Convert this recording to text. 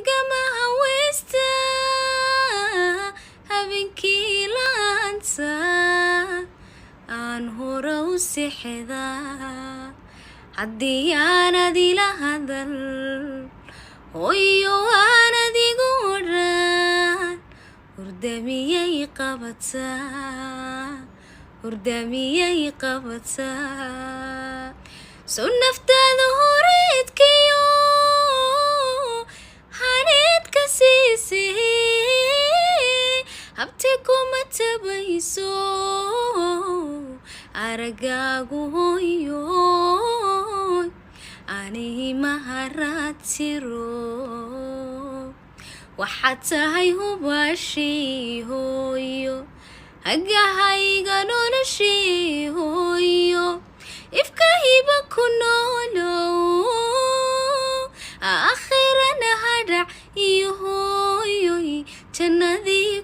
gama hawesta habeenkii laanta aan hore u seexdaa haddii aanad ila hadal hooyo aanad igu odhan hurdamiyay qabataa soo naftaada horeedkayo haneedka siisay habti kuma tabayso aragaagu hooyo ani maharatiro waxaad tahay hubashii hooyo hagahayga noloshii hooyo ifka hiba ku noolow aakhirana hadhac iyo hooyoy jannadii